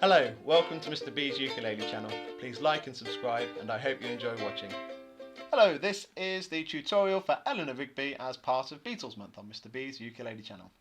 Hello, welcome to Mr. B's Ukulele channel. Please like and subscribe, and I hope you enjoy watching. Hello, this is the tutorial for Eleanor Rigby as part of Beatles Month on Mr. B's Ukulele channel.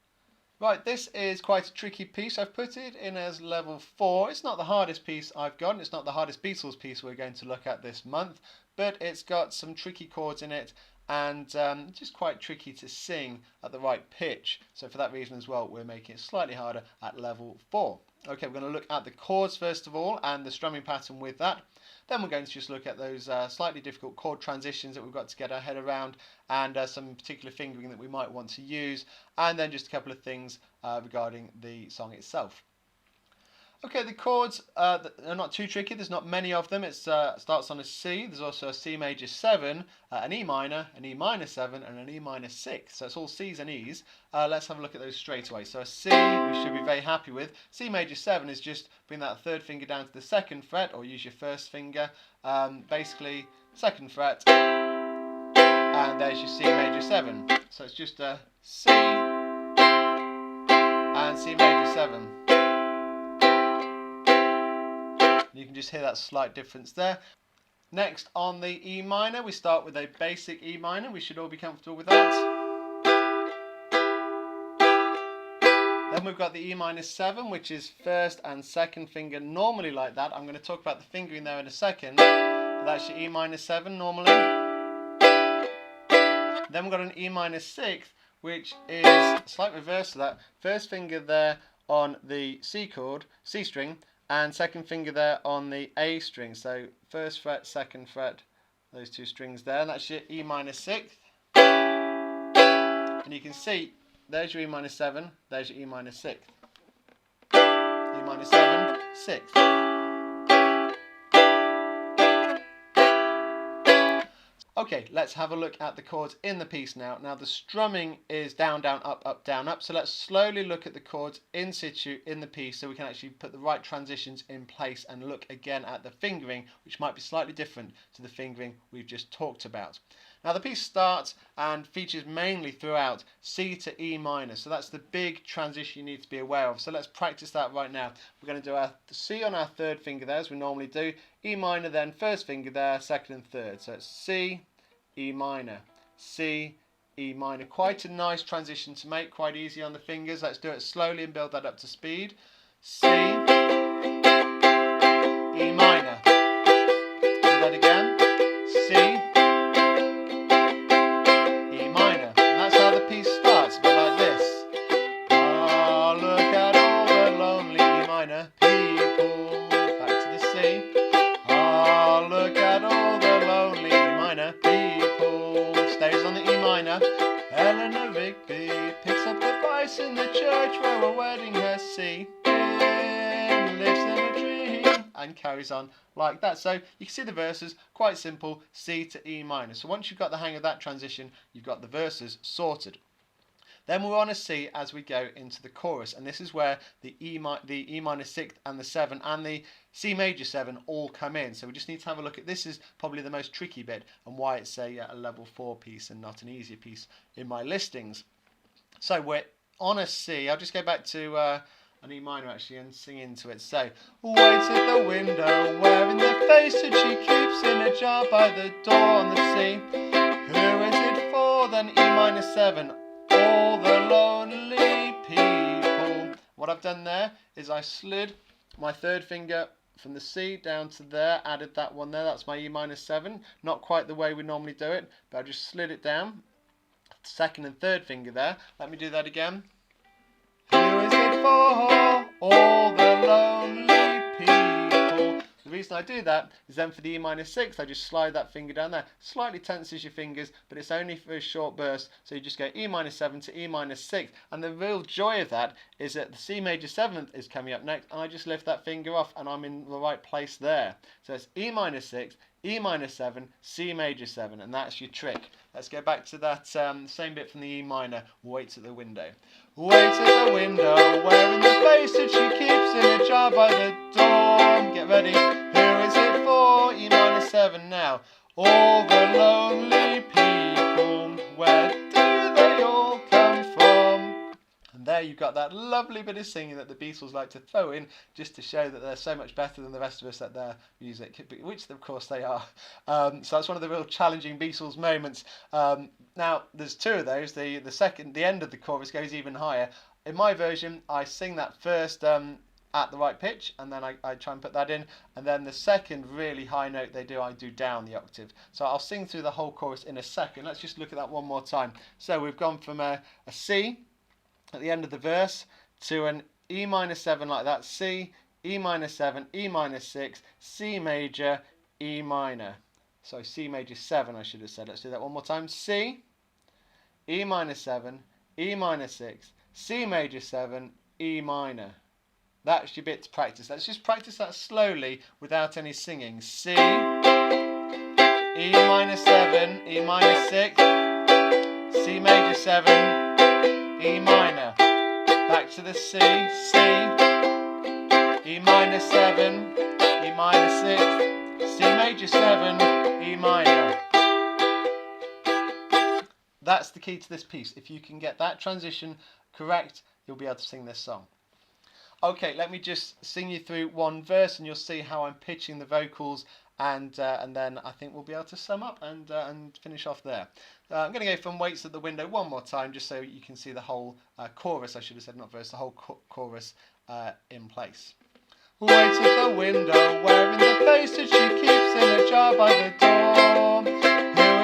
Right, this is quite a tricky piece. I've put it in as level 4. It's not the hardest piece I've got, and it's not the hardest Beatles piece we're going to look at this month, but it's got some tricky chords in it and just quite tricky to sing at the right pitch. So for that reason as well, we're making it slightly harder at level 4. Okay, we're going to look at the chords first of all and the strumming pattern with that. Then we're going to just look at those slightly difficult chord transitions that we've got to get our head around, and some particular fingering that we might want to use, and then just a couple of things regarding the song itself. Okay, the chords are not too tricky. There's not many of them. It starts on a C. There's also a C major 7, an E minor, an E minor 7, and an E minor 6. So it's all C's and E's. Let's have a look at those straight away. So a C we should be very happy with. C major 7 is just bring that third finger down to the 2nd fret, or use your first finger. Basically 2nd fret, and there's your C major 7. So it's just a C and C major 7. You can just hear that slight difference there. Next, on the E minor, we start with a basic E minor. We should all be comfortable with that. Then we've got the E minor 7, which is first and second finger normally like that. I'm going to talk about the fingering there in a second. But that's your E minor 7 normally. Then we've got an E minor 6, which is a slight reverse to that. First finger there on the C chord, C string, and second finger there on the A string. So first fret, second fret, those two strings there, and that's your E minor 6th. And you can see, there's your E minor 7, there's your E minor 6th. E minor 7, 6th. Okay, let's have a look at the chords in the piece now. Now the strumming is down, down, up, up, down, up. So let's slowly look at the chords in situ in the piece so we can actually put the right transitions in place and look again at the fingering, which might be slightly different to the fingering we've just talked about. Now the piece starts and features mainly throughout C to E minor. So that's the big transition you need to be aware of. So let's practice that right now. We're going to do our C on our third finger there as we normally do. E minor then first finger there, second and third. So it's C, E minor, C, E minor. Quite a nice transition to make, quite easy on the fingers. Let's do it slowly and build that up to speed. C, E minor. Do that again. C, E minor. And that's how the piece starts, a bit like this. Oh, look at all the lonely E minor people. Back to the C. Oh, look at all the lonely E minor people. Stays on the E minor. Eleanor Rigby picks up the vice in the church where we're wedding her C. Lives in a dream, and carries on like that. So you can see the verses, quite simple, C to E minor. So once you've got the hang of that transition, you've got the verses sorted. Then we're on a C as we go into the chorus, and this is where the E minor 6th and the 7 and the C major 7 all come in. So we just need to have a look at this. Is probably the most tricky bit and why it's a level 4 piece and not an easier piece in my listings. So we're on a C. I'll just go back to an E minor actually and sing into it. So, waits at the window, wearing the face that she keeps in a jar by the door on the C. Who is it for? Then E minor 7. All the lonely people. What I've done there is I slid my third finger from the C down to there, added that one there, that's my E minor 7. Not quite the way we normally do it, but I just slid it down. Second and third finger there. Let me do that again. Who is it for? All the lonely people. The reason I do that is then for the E minor 6, I just slide that finger down there. Slightly tenses your fingers, but it's only for a short burst. So you just go E minor 7 to E minor 6. And the real joy of that is that the C major 7th is coming up next, and I just lift that finger off and I'm in the right place there. So it's E minor 6, E minor 7, C major 7, and that's your trick. Let's go back to that same bit from the E minor, waits at the window. Waits at the window, wearing the face that she keeps in a jar by the door. Get ready. Who is it for? E minor 7 now. All the lonely people, where do they all come from? And there you've got got that lovely bit of singing that the Beatles like to throw in just to show that they're so much better than the rest of us at their music, which of course they are. So that's one of the real challenging Beatles moments. Now there's two of those. The end of the chorus goes even higher. In my version, I sing that first at the right pitch, and then I try and put that in, and then the second really high note I do down the octave. So I'll sing through the whole chorus in a second. Let's just look at that one more time. So we've gone from a C at the end of the verse to an E minor 7 like that, C, E minor 7, E minor 6, C major, E minor. So C major 7 I should have said. Let's do that one more time. C, E minor 7, E minor 6, C major 7, E minor. That's your bit to practice. Let's just practice that slowly without any singing. C, E minor 7, E minor 6, C major 7, E minor. Back to the C, C, E minor 7, E minor 6, C major 7, E minor. That's the key to this piece. If you can get that transition correct, you'll be able to sing this song. Okay, let me just sing you through one verse and you'll see how I'm pitching the vocals, and then I think we'll be able to sum up and finish off there. I'm going to go from Waits at the Window one more time just so you can see the whole chorus, I should have said not verse, the whole chorus in place. Waits at the window, wearing the face that she keeps in a jar by the door. Who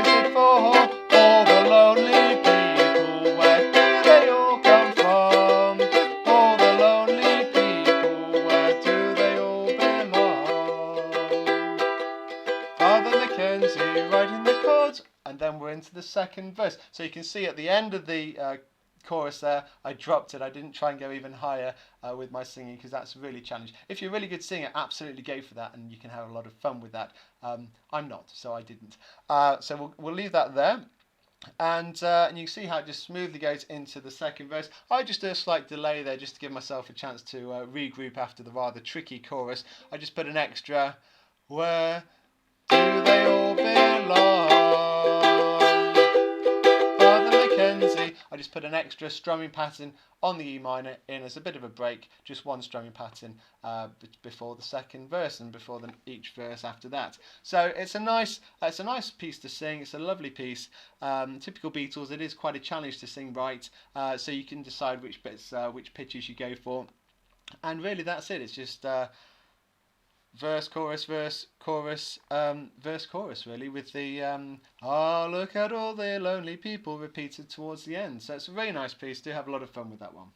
is it for? All the lonely people, where do they all come from? All the lonely people, where do they all belong? Father Mackenzie writing the chords, and then we're into the second verse. So you can see at the end of the chorus there, I dropped it. I didn't try and go even higher with my singing because that's really challenging. If you're a really good singer, absolutely go for that and you can have a lot of fun with that. I'm not, so I didn't. So we'll leave that there. And you see how it just smoothly goes into the second verse. I just do a slight delay there just to give myself a chance to regroup after the rather tricky chorus. I just put an extra, where do they all belong? I just put an extra strumming pattern on the E minor in as a bit of a break, just one strumming pattern before the second verse and before each verse after that. So it's a nice piece to sing. It's a lovely piece. Typical Beatles. It is quite a challenge to sing right, so you can decide which bits, which pitches you go for, and really that's it. It's just verse, chorus, verse, chorus, verse, chorus, really, with the oh, look at all the lonely people repeated towards the end. So it's a very nice piece. Do have a lot of fun with that one.